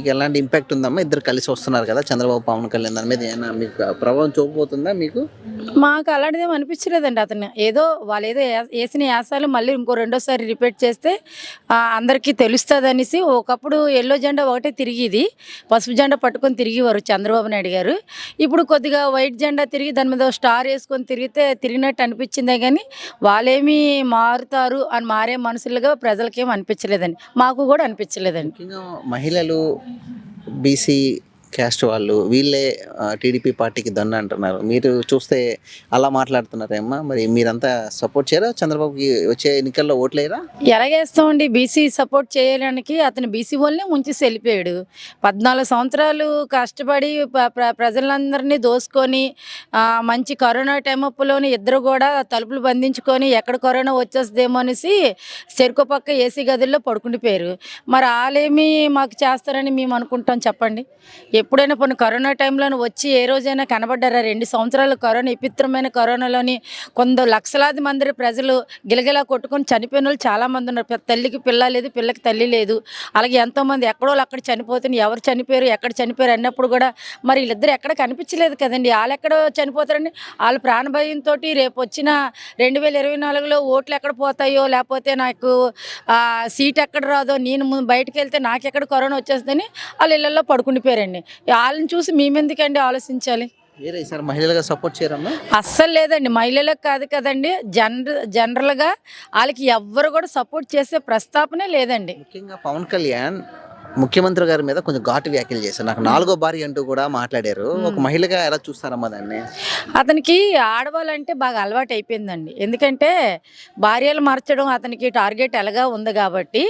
మీకు ఎలాంటి ఇంపాక్ట్ ఉందమ్మా? ఇద్దరు కలిసి వస్తున్నారు కదా, చంద్రబాబు పవన్ కళ్యాణ్, దాని మీద ఏమైనా మీకు ప్రభావం చూపబోతుందా మీకు? మాకు అలాంటిదేం అనిపించలేదండి. అతను ఏదో వాళ్ళేదో ఏసిన యాసాలు మళ్ళీ రెండోసారి రిపీట్ చేస్తే అందరికీ తెలుస్తదనేసి ఒకప్పుడు యెల్లో జెండా ఒకటే తిరిగేది. పసుపు జెండా పట్టుకొని తిరిగేవారు చంద్రబాబు నాయుడు గారు. ఇప్పుడు కొద్దిగా వైట్ జెండా తిరిగి దాని మీద స్టార్ వేసుకొని తిరిగినట్టు అనిపించిందే కానీ వాళ్ళేమీ మారుతారు అని మారే మనుషులుగా ప్రజలకేం అనిపించలేదండి. మాకు కూడా అనిపించలేదండి. ముఖ్యంగా మహిళలు, బీసీ క్యాస్ట్ వాళ్ళు వీళ్ళే టీడీపీ పార్టీకి దన్న అంటున్నారు. మీరు చూస్తే అలా మాట్లాడుతున్నారేమ్మా? మరి మీరంతా సపోర్ట్ చేయరా చంద్రబాబుకి? వచ్చే ఎన్నికల్లో ఓట్లేరా? ఎలాగేస్తామండి? బీసీ సపోర్ట్ చేయడానికి అతను బీసీ వాళ్ళనే ముంచేసి వెళ్ళిపోయాడు. 14 సంవత్సరాలు కష్టపడి ప్రజలందరినీ దోసుకొని మంచి కరోనా టైం అప్పులోని ఇద్దరు కూడా తలుపులు బంధించుకొని ఎక్కడ కరోనా వచ్చేస్తుందేమో అనేసి చెరుకు పక్క ఏసీ గదుల్లో పడుకుండిపోయారు. మరి వాళ్ళేమి మాకు చేస్తారని మేము అనుకుంటాం చెప్పండి? ఎప్పుడైనా కొన్ని కరోనా టైంలోనే వచ్చి ఏ రోజైనా కనబడ్డారా? 2 సంవత్సరాలు కరోనా, విచిత్రమైన కరోనాలోని కొందరు లక్షలాది మంది ప్రజలు గిలగిలా కొట్టుకొని చనిపోయిన వాళ్ళు చాలామంది ఉన్నారు. తల్లికి పిల్ల లేదు, పిల్లకి తల్లి లేదు. అలాగే ఎంతోమంది ఎక్కడో అక్కడ చనిపోతున్నారు. ఎవరు చనిపోయారు, ఎక్కడ చనిపోయారు అన్నప్పుడు కూడా మరి వీళ్ళిద్దరు ఎక్కడ కనిపించలేదు కదండి. వాళ్ళు ఎక్కడ చనిపోతారండి? వాళ్ళ ప్రాణభయంతో రేపు వచ్చిన 2024లో ఓట్లు ఎక్కడ పోతాయో, లేకపోతే నాకు సీట్ ఎక్కడ రాదో, నేను బయటకు వెళ్తే నాకెక్కడ కరోనా వచ్చేస్తుందని వాళ్ళ ఇళ్ళల్లో పడుకుండిపోయారండి. వాళ్ళని చూసి మేమెందుకండి ఆలోచించాలి? వేరే ఈసారి మహిళలుగా సపోర్ట్ చేయరమ్మా? అస్సలు లేదండి. మహిళలకు కాదు కదండి, జనరల్గా వాళ్ళకి ఎవ్వరు కూడా సపోర్ట్ చేసే ప్రస్తాపనే లేదండి. ముఖ్యంగా పవన్ కళ్యాణ్ ముఖ్యమంత్రి గారి మీద కొంచెం ఘాటు వ్యాఖ్యలు చేశారు. నాకు 4వ భార్య అంటూ కూడా మాట్లాడారు. ఒక మహిళగా ఎలా చూస్తారమ్మా దాన్ని? అతనికి ఆడవాళ్ళంటే బాగా అలవాటు అయిపోయిందండి. ఎందుకంటే భార్యలు మార్చడం అతనికి టార్గెట్ ఎలాగా ఉంది కాబట్టి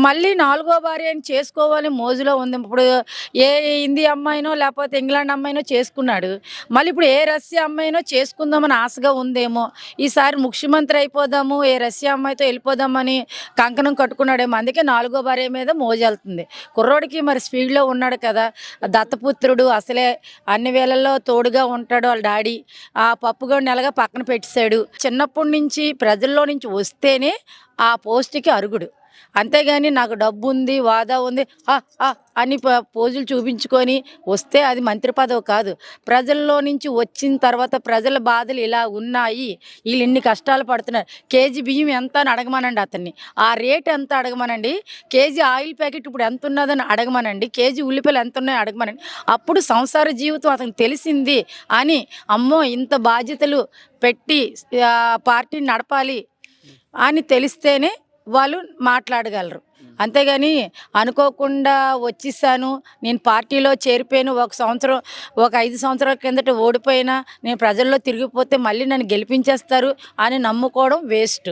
మళ్ళీ 4వ భార్యని చేసుకోవాలి మోజులో ఉంది. ఇప్పుడు ఏ హిందీ అమ్మాయినో లేకపోతే ఇంగ్లాండ్ అమ్మాయినో చేసుకున్నాడు. మళ్ళీ ఇప్పుడు ఏ రష్యా అమ్మాయినో చేసుకుందామని ఆశగా ఉందేమో. ఈసారి ముఖ్యమంత్రి అయిపోదాము, ఏ రష్యా అమ్మాయితో వెళ్ళిపోదామని కంకణం కట్టుకున్నాడేమో. అందుకే 4వ భార్య మీద మోజు వెళ్తుంది. కుర్రోడికి మరి స్పీడ్లో ఉన్నాడు కదా, దత్తపుత్రుడు, అసలే అన్ని వేళల్లో తోడుగా ఉంటాడు వాళ్ళ డాడీ. ఆ పప్పుగోడిని ఎలాగా పక్కన పెట్టేశాడు. చిన్నప్పటి నుంచి ప్రజల్లో నుంచి వస్తేనే ఆ పోస్ట్కి అరుగుడు. అంతేగాని నాకు డబ్బు ఉంది, వాదా ఉంది అని పోజులు చూపించుకొని వస్తే అది మంత్రి పదవి కాదు. ప్రజల్లో నుంచి వచ్చిన తర్వాత ప్రజల బాధలు ఇలా ఉన్నాయి, వీళ్ళు ఇన్ని కష్టాలు పడుతున్నారు. కేజీ బియ్యం ఎంత అని అడగమనండి అతన్ని. ఆ రేట్ ఎంత అడగమనండి. కేజీ ఆయిల్ ప్యాకెట్ ఇప్పుడు ఎంత ఉన్నదని అడగమనండి. కేజీ ఉల్లిపాయలు ఎంత ఉన్నాయో అడగమనండి. అప్పుడు సంసార జీవితం అతనికి తెలిసింది అని, అమ్మో ఇంత బాధ్యతలు పెట్టి పార్టీని నడపాలి అని తెలిస్తేనే వాళ్ళు మాట్లాడగలరు. అంతేగాని అనుకోకుండా వచ్చేసాను, నేను పార్టీలో చేరిపోయాను, ఒక 5 సంవత్సరాల కిందట ఓడిపోయినా నేను ప్రజల్లో తిరిగిపోతే మళ్ళీ నన్ను గెలిపించేస్తారు అని నమ్ముకోవడం వేస్ట్.